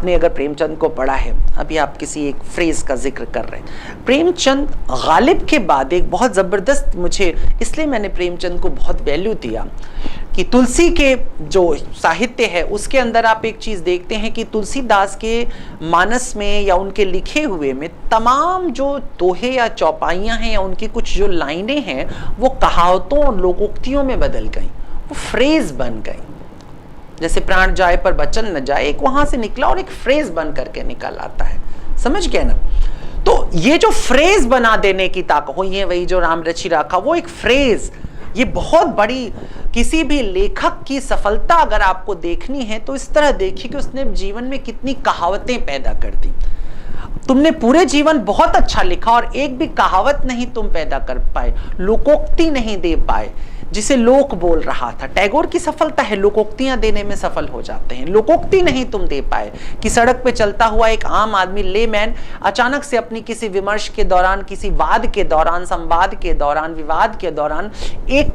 आपने अगर प्रेमचंद को पढ़ा है, अभी आप किसी एक फ्रेज का जिक्र कर रहे हैं, प्रेमचंद गालिब के बाद एक बहुत ज़बरदस्त, मुझे इसलिए मैंने प्रेमचंद को बहुत वैल्यू दिया कि तुलसी के जो साहित्य है उसके अंदर आप एक चीज़ देखते हैं कि तुलसीदास के मानस में या उनके लिखे हुए में तमाम जो दोहे या चौपाइयाँ हैं या उनकी कुछ जो लाइनें हैं वो कहावतों और लोकोक्तियों में बदल गई, वो फ्रेज बन गई। जैसे प्राण जाए पर वचन न जाए, एक वहां से निकला और एक फ्रेज बन करके निकल आता है, समझ गए ना। तो ये जो फ्रेज बना देने की ताकत हो, ये वही जो राम रचि राखा, वो एक फ्रेज, ये बहुत बड़ी, किसी भी लेखक की सफलता अगर आपको देखनी है तो इस तरह देखिए कि उसने जीवन में कितनी कहावतें पैदा कर दी। तुमने पूरे जीवन बहुत अच्छा लिखा और एक भी कहावत नहीं तुम पैदा कर पाए, लोकोक्ति नहीं दे पाए जिसे लोक बोल रहा था। टैगोर की सफलता है, लोकोक्तियां देने में सफल हो जाते हैं, लोकोक्ति नहीं तुम दे पाए कि सड़क पे चलता हुआ एक आम आदमी, लेमैन, अचानक से अपनी किसी विमर्श के दौरान, किसी वाद के दौरान, संवाद के दौरान, विवाद के दौरान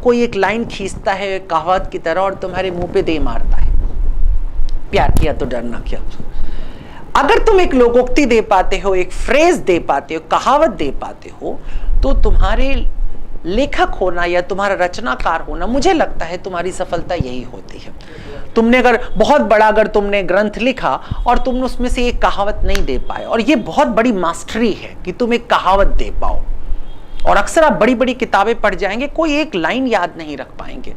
कोई एक लाइन खींचता है कहावत की तरह और तुम्हारे मुंह पे दे मारता है, प्यार किया तो डरना क्या। अगर तुम एक लोकोक्ति दे पाते हो, एक फ्रेज दे पाते हो, कहावत दे पाते हो, तो तुम्हारे लेखक होना या तुम्हारा रचनाकार होना, मुझे लगता है तुम्हारी सफलता यही होती है। तुमने अगर बहुत बड़ा, अगर तुमने ग्रंथ लिखा और तुमने उसमें से एक कहावत नहीं दे पाए, और ये बहुत बड़ी मास्टरी है कि तुम एक कहावत दे पाओ, और अक्सर आप बड़ी बड़ी किताबें पढ़ जाएंगे, कोई एक लाइन याद नहीं रख पाएंगे।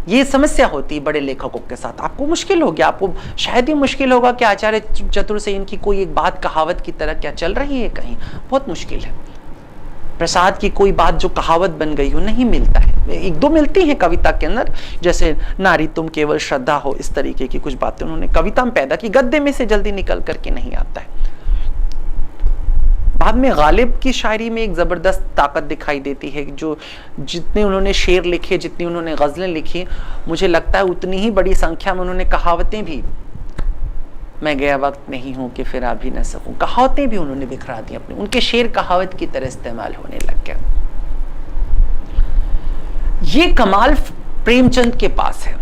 ये समस्या होती है बड़े लेखकों के साथ। आपको मुश्किल हो गया, आपको शायद ही मुश्किल होगा कि आचार्य चतुर्सेन की कोई एक बात कहावत की तरह क्या चल रही है कहीं, बहुत मुश्किल है। प्रसाद की कोई बात जो कहावत बन गई हो, नहीं मिलता है। एक दो मिलती हैं कविता के अंदर, जैसे नारी तुम केवल श्रद्धा हो, इस तरीके की कुछ बातें उन्होंने कविता में पैदा की, गद्य में से जल्दी निकल करके नहीं आता है। बाद में गालिब की शायरी में एक जबरदस्त ताकत दिखाई देती है, जो जितने उन्होंने शेर लिखे, जितनी उन्होंने गजलें लिखी, मुझे लगता है उतनी ही बड़ी संख्या में उन्होंने कहावतें भी, मैं गया वक्त नहीं हूं कि फिर आ भी न सकूं, कहावतें भी उन्होंने बिखरा दी अपने, उनके शेर कहावत की तरह इस्तेमाल होने लग गया। ये कमाल प्रेमचंद के पास है।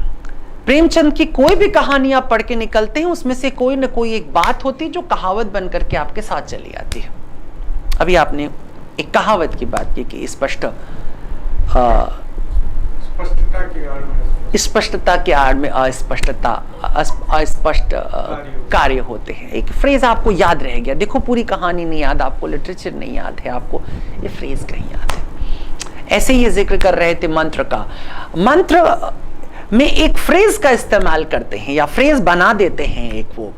प्रेमचंद की कोई भी कहानी आप पढ़ के निकलते हैं, उसमें से कोई ना कोई एक बात होती है जो कहावत बन करके आपके साथ चली आती है। अभी आपने एक कहावत की बात की कि स्पष्टता के आड़ में अस्पष्टता, अस्पष्ट कार्य होते हैं। एक फ्रेज आपको याद रह गया, देखो पूरी कहानी नहीं याद, आपको लिटरेचर नहीं याद है, आपको ये फ्रेज कहीं याद है। ऐसे ही जिक्र कर रहे थे मंत्र का, मंत्र में एक फ्रेज का इस्तेमाल करते हैं या फ्रेज बना देते हैं एक वो